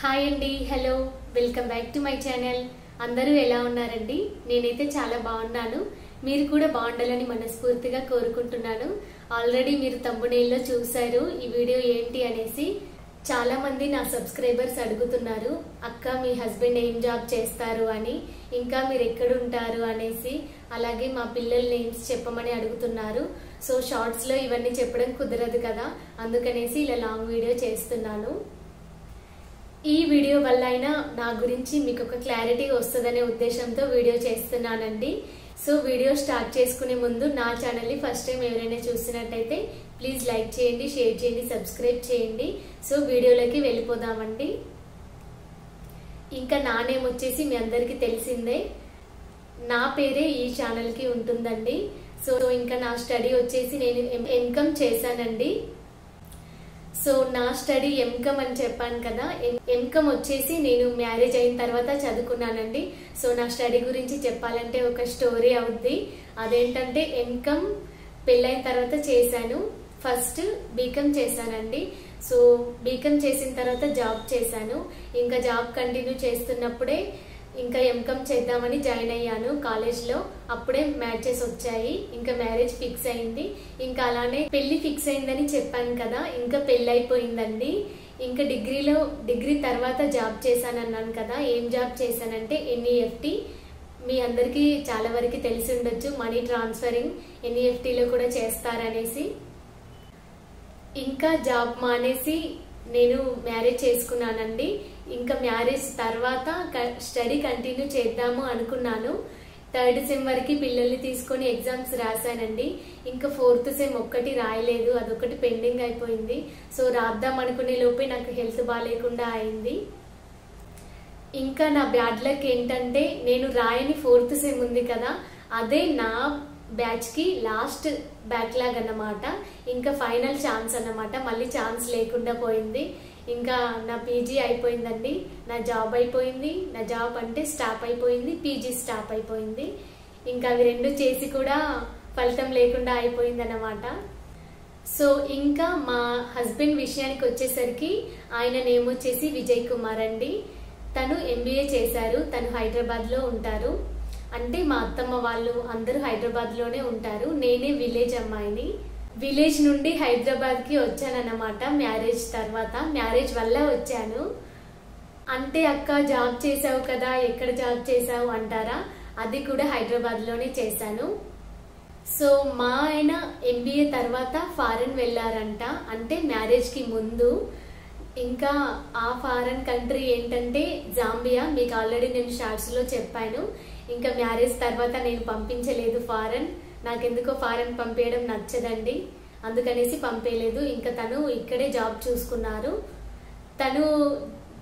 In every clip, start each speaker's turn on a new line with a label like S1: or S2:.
S1: Hi అండి, hello, welcome back to my channel. అందరూ ఎలా ఉన్నారండి? నేనైతే చాలా బాగున్నాను. మీరు కూడా బాగుండాలని మనస్ఫూర్తిగా కోరుకుంటున్నాను. ఆల్రెడీ మీరు థంబ్నెయిల్లో చూశారు ఈ వీడియో ఏంటి అనేసి. చాలా మంది నా సబ్స్క్రైబర్స్ అడుగుతున్నారు, అక్క మీ హస్బెండ్ ఏం జాబ్ చేస్తారు అని, ఇంకా మీరు ఎక్కడుంటారు అనేసి, అలాగే మా పిల్లల నేమ్స్ చెప్పమని అడుగుతున్నారు. సో షార్ట్స్లో ఇవన్నీ చెప్పడం కుదరదు కదా, అందుకనేసి ఇలా లాంగ్ వీడియో చేస్తున్నాను. ఈ వీడియో వల్ల అయినా నా గురించి మీకు ఒక క్లారిటీ వస్తుందనే ఉద్దేశంతో వీడియో చేస్తున్నానండి. సో వీడియో స్టార్ట్ చేసుకునే ముందు నా ఛానల్ని ఫస్ట్ టైం ఎవరైనా చూసినట్టయితే ప్లీజ్ లైక్ చేయండి, షేర్ చేయండి, సబ్స్క్రైబ్ చేయండి. సో వీడియోలోకి వెళ్ళిపోదామండి. ఇంకా నా నేమ్ వచ్చేసి మీ అందరికీ తెలిసిందే, నా పేరే ఈ ఛానల్కి ఉంటుందండి. సో ఇంకా నా స్టడీ వచ్చేసి నేను ఎంకామ్ చేశానండి. సో నా స్టడీ ఎంకామ్ అని చెప్పాను కదా, ఎంకామ్ వచ్చేసి నేను మ్యారేజ్ అయిన తర్వాత చదువుకున్నానండి. సో నా స్టడీ గురించి చెప్పాలంటే ఒక స్టోరీ అవుద్ది. అదేంటంటే ఎంకామ్ పెళ్ళైన తర్వాత చేశాను. ఫస్ట్ బీకామ్ చేశానండి. సో బీకామ్ చేసిన తర్వాత జాబ్ చేశాను. ఇంకా జాబ్ కంటిన్యూ చేస్తున్నప్పుడే ఇంకా ఎంకామ్ చేద్దామని జాయిన్ అయ్యాను కాలేజ్లో. అప్పుడే మ్యాచెస్ వచ్చాయి, ఇంకా మ్యారేజ్ ఫిక్స్ అయింది. ఇంకా అలానే పెళ్లి ఫిక్స్ అయిందని చెప్పాను కదా, ఇంకా పెళ్లి అయిపోయిందండి. ఇంకా డిగ్రీ తర్వాత జాబ్ చేశానన్నాను కదా, ఏం జాబ్ చేశానంటే NEFT. మీ అందరికీ చాలా వరకు తెలిసి ఉండొచ్చు, మనీ ట్రాన్స్ఫరింగ్ NEFTలో కూడా చేస్తారనేసి. ఇంకా జాబ్ మానేసి నేను మ్యారేజ్ చేసుకున్నానండి. ఇంకా మ్యారేజ్ తర్వాత స్టడీ కంటిన్యూ చేద్దాము అనుకున్నాను. 3rd సెమ్ వరకు పిల్లల్ని తీసుకొని ఎగ్జామ్స్ రాశానండి. ఇంకా 4th సెమ్ ఒక్కటి రాయలేదు, అదొకటి పెండింగ్ అయిపోయింది. సో రాద్దాం అనుకునే లోపే నాకు హెల్త్ బాగాలేకుండా అయింది. ఇంకా నా బ్యాడ్ లక్ ఏంటంటే, నేను రాయని 4th సెమ్ ఉంది కదా, అదే నా బ్యాచ్ కి లాస్ట్ బ్యాక్లాగ్ అన్నమాట. ఇంకా ఫైనల్ ఛాన్స్ అన్నమాట, మళ్ళీ ఛాన్స్ లేకుండా పోయింది. ఇంకా నా పీజీ అయిపోయిందండి, నా జాబ్ అయిపోయింది. నా జాబ్ అంటే స్టాప్ అయిపోయింది, పీజీ స్టాప్ అయిపోయింది. ఇంకా అవి రెండు చేసి కూడా ఫలితం లేకుండా అయిపోయింది అన్నమాట. సో ఇంకా మా హస్బెండ్ విషయానికి వచ్చేసరికి, ఆయన నేమ్ వచ్చేసి విజయ్ కుమార్ అండి. తను MBA చేశారు. తను హైదరాబాద్ లో ఉంటారు. అంటే మా అత్తమ్మ వాళ్ళు అందరూ హైదరాబాద్ లోనే ఉంటారు. నేనే విలేజ్ అమ్మాయిని. విలేజ్ నుండి హైదరాబాద్ కి వచ్చానన్నమాట మ్యారేజ్ తర్వాత. మ్యారేజ్ వల్ల వచ్చాను. అంటే అక్క జాబ్ చేసావు కదా, ఎక్కడ జాబ్ చేసావు అంటారా, అది కూడా హైదరాబాద్ లోనే చేశాను. సో మా ఆయన MBA తర్వాత ఫారెన్ వెళ్ళారంట, అంటే మ్యారేజ్ కి ముందు. ఇంకా ఆ ఫారెన్ కంట్రీ ఏంటంటే జాంబియా. మీకు ఆల్రెడీ నేను షార్ట్స్ లో చెప్పాను. ఇంకా మ్యారేజ్ తర్వాత నేను పంపించలేదు ఫారెన్. నాకెందుకో ఫారెన్ పంపేయడం నచ్చదండి, అందుకనేసి పంపేయలేదు. ఇంకా తను ఇక్కడే జాబ్ చూసుకున్నారు.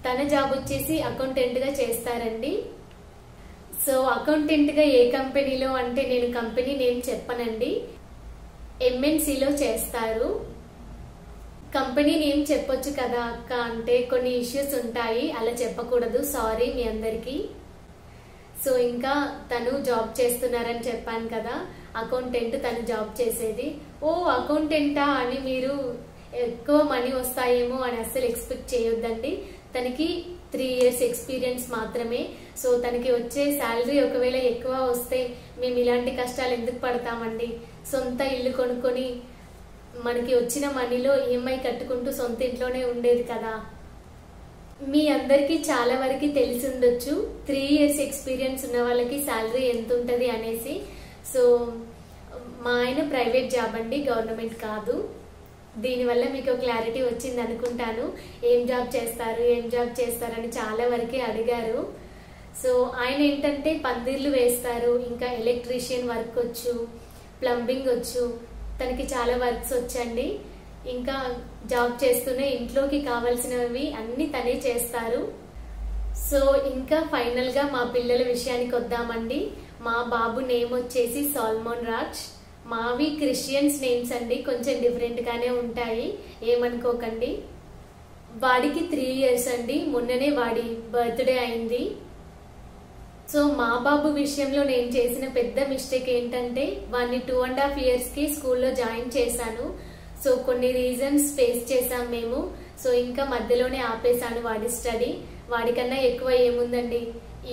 S1: తన జాబ్ వచ్చేసి అకౌంటెంట్ గా చేస్తారండి. సో అకౌంటెంట్ గా ఏ కంపెనీలో అంటే, నేను కంపెనీ నేమ్ చెప్పనండి, MNCలో చేస్తారు. కంపెనీ నేమ్ చెప్పొచ్చు కదా అక్క అంటే కొన్ని ఇష్యూస్ ఉంటాయి, అలా చెప్పకూడదు, సారీ మీ అందరికి. సో ఇంకా తను జాబ్ చేస్తున్నారని చెప్పాను కదా, అకౌంటెంట్ తను జాబ్ చేసేది. ఓ అకౌంటెంటా అని మీరు ఎక్కువ మనీ వస్తాయేమో అని అస్సలు ఎక్స్పెక్ట్ చేయొద్దండి. తనకి 3 years ఎక్స్పీరియన్స్ మాత్రమే. సో తనకి వచ్చే శాలరీ ఒకవేళ ఎక్కువ వస్తే మేము ఇలాంటి కష్టాలు ఎందుకు పడతామండి. సొంత ఇల్లు కొనుక్కొని మనకి వచ్చిన మనీలో EMI కట్టుకుంటూ సొంత ఇంట్లోనే ఉండేది కదా. మీ అందరికి చాలా వరకు తెలిసి ఉండొచ్చు 3 years ఎక్స్పీరియన్స్ ఉన్న వాళ్ళకి శాలరీ ఎంత ఉంటది అనేసి. సో మా ఆయన ప్రైవేట్ జాబ్ అండి, గవర్నమెంట్ కాదు. దీనివల్ల మీకు క్లారిటీ వచ్చింది అనుకుంటాను. ఏం జాబ్ చేస్తారని చాలా వరకు అడిగారు. సో ఆయన ఏంటంటే పందిర్లు వేస్తారు, ఇంకా ఎలక్ట్రీషియన్ వర్క్ వచ్చు, ప్లంబింగ్ వచ్చు, తనకి చాలా వర్క్స్ వచ్చండి. ఇంకా జాబ్ చేస్తూనే ఇంట్లోకి కావాల్సినవి అన్ని తనే చేస్తారు. సో ఇంకా ఫైనల్ గా మా పిల్లల విషయానికి వద్దామండి. మా బాబు నేమ్ వచ్చేసి సాల్మోన్ రాజ్. మావి క్రిస్టియన్స్ నేమ్స్ అండి, కొంచెం డిఫరెంట్ గానే ఉంటాయి, ఏమనుకోకండి. వాడికి 3 years అండి, మొన్ననే వాడి బర్త్డే అయింది. సో మా బాబు విషయంలో నేను చేసిన పెద్ద మిస్టేక్ ఏంటంటే, వాడిని 2.5 years కి స్కూల్లో జాయిన్ చేశాను. సో కొన్ని రీజన్స్ ఫేస్ చేసాం మేము. సో ఇంకా మధ్యలోనే ఆపేశాను వాడి స్టడీ. వాడికన్నా ఎక్కువ ఏముందండి,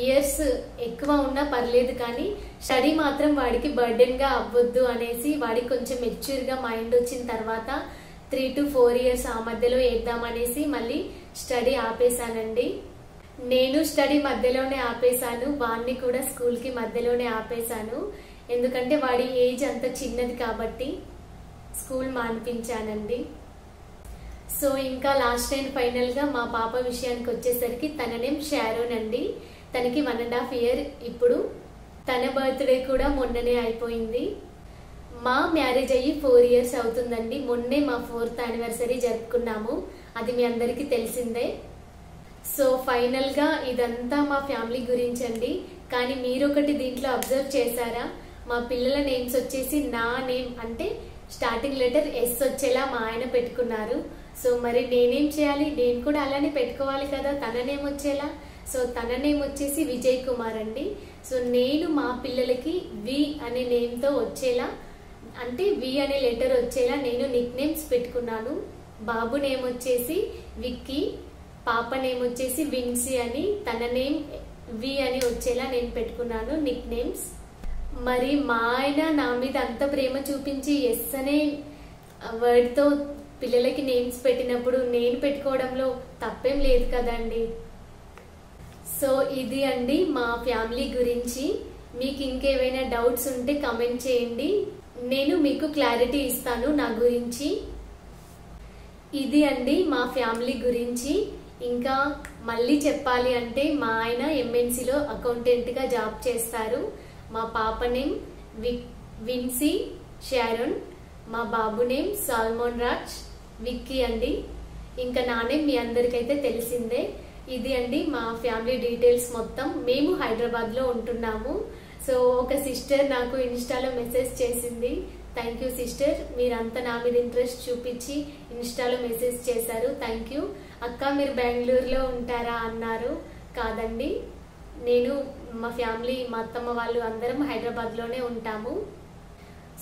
S1: ఇయర్స్ ఎక్కువ ఉన్నా పర్లేదు కానీ స్టడీ మాత్రం వాడికి బర్డెన్ గా అవ్వద్దు అనేసి వాడికి కొంచెం మెచ్యూర్ గా మైండ్ వచ్చిన తర్వాత 3 to 4 years ఆ మధ్యలో వేద్దామనేసి మళ్ళీ స్టడీ ఆపేశానండి. నేను స్టడీ మధ్యలోనే ఆపేశాను, వాడిని కూడా స్కూల్ కి మధ్యలోనే ఆపేశాను. ఎందుకంటే వాడి ఏజ్ అంత చిన్నది కాబట్టి స్కూల్ మానిపించానండి. సో ఇంకా లాస్ట్ అండ్ ఫైనల్ గా మా పాప విషయానికి వచ్చేసరికి తన నేమ్ షారోన్ అండి. తనకి 1.5 years ఇప్పుడు. తన బర్త్డే కూడా మొన్ననే అయిపోయింది. మా మ్యారేజ్ అయ్యి 4 years అవుతుందండి. మొన్నే మా 4th anniversary జరుపుకున్నాము, అది మీ అందరికీ తెలిసిందే. సో ఫైనల్ గా ఇదంతా మా ఫ్యామిలీ గురించి అండి. కానీ మీరొకటి దీంట్లో అబ్జర్వ్ చేశారా, మా పిల్లల నేమ్స్ వచ్చేసి నా నేమ్ అంటే స్టార్టింగ్ లెటర్ ఎస్ వచ్చేలా మా ఆయన పెట్టుకున్నారు. సో మరి నేనేం చేయాలి, నేను కూడా అలానే పెట్టుకోవాలి కదా తన నేమ్ వచ్చేలా. సో తన నేమ్ వచ్చేసి విజయ్ కుమార్ అండి. సో నేను మా పిల్లలకి వి అనే నేమ్ తో వచ్చేలా, అంటే వి అనే లెటర్ వచ్చేలా నేను నిక్ నేమ్స్ పెట్టుకున్నాను. బాబు నేమ్ వచ్చేసి విక్కీ, పాప నేమ్ వచ్చేసి విన్సీ అని, తన నేమ్ వి అని వచ్చేలా నేను పెట్టుకున్నాను నిక్ నేమ్స్. మరి మా ఆయన నా మీద అంత ప్రేమ చూపించి ఎస్ అనే వర్డ్ తో పిల్లలకి నేమ్స్ పెట్టినప్పుడు నేను పెట్టుకోవడంలో తప్పేం లేదు కదండి. సో ఇది అండి మా ఫ్యామిలీ గురించి. మీకు ఇంకేమైనా డౌట్స్ ఉంటే కమెంట్ చేయండి, నేను మీకు క్లారిటీ ఇస్తాను నా గురించి. ఇది అండి మా ఫ్యామిలీ గురించి. ఇంకా మళ్ళీ చెప్పాలి అంటే మా ఆయన ఎంఎన్సీలో అకౌంటెంట్ గా జాబ్ చేస్తారు. మా పాప నేమ్ విన్సీ షారోన్, మా బాబు నేమ్ సాల్మోన్ రాజ్ విక్కీ అండి. ఇంకా నా నేమ్ మీ అందరికైతే తెలిసిందే. ఇది అండి మా ఫ్యామిలీ డీటెయిల్స్ మొత్తం. మేము హైదరాబాద్ లో ఉంటున్నాము. సో ఒక సిస్టర్ నాకు ఇన్స్టాలో మెసేజ్ చేసింది. థ్యాంక్ యూ సిస్టర్, మీరంతా నా మీద ఇంట్రెస్ట్ చూపించి ఇన్స్టాలో మెసేజ్ చేశారు, థ్యాంక్ యూ. అక్క మీరు బెంగళూరులో ఉంటారా అన్నారు. కాదండి, నేను మా ఫ్యామిలీ మా అత్తమ్మ వాళ్ళు అందరం హైదరాబాద్ లోనే ఉంటాము.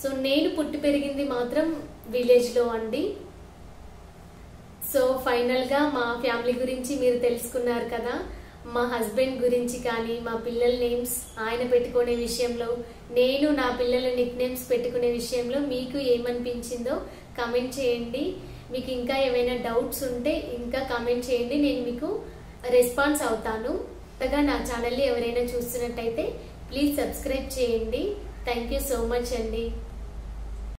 S1: సో నేను పుట్టి పెరిగింది మాత్రం విలేజ్ లో అండి. సో ఫైనల్ గా మా ఫ్యామిలీ గురించి మీరు తెలుసుకున్నారు కదా. మా హస్బెండ్ గురించి కానీ మా పిల్లల నేమ్స్ ఆయన పెట్టుకునే విషయంలో, నేను నా పిల్లల నిక్ నేమ్స్ పెట్టుకునే విషయంలో మీకు ఏమనిపించిందో కమెంట్ చేయండి. మీకు ఇంకా ఏమైనా డౌట్స్ ఉంటే ఇంకా కమెంట్ చేయండి, నేను మీకు రెస్పాన్స్ అవుతాను. కొత్తగా నా ఛానల్ని ఎవరైనా చూస్తున్నట్టయితే ప్లీజ్ సబ్స్క్రైబ్ చేయండి. థ్యాంక్ యూ సో మచ్ అండి.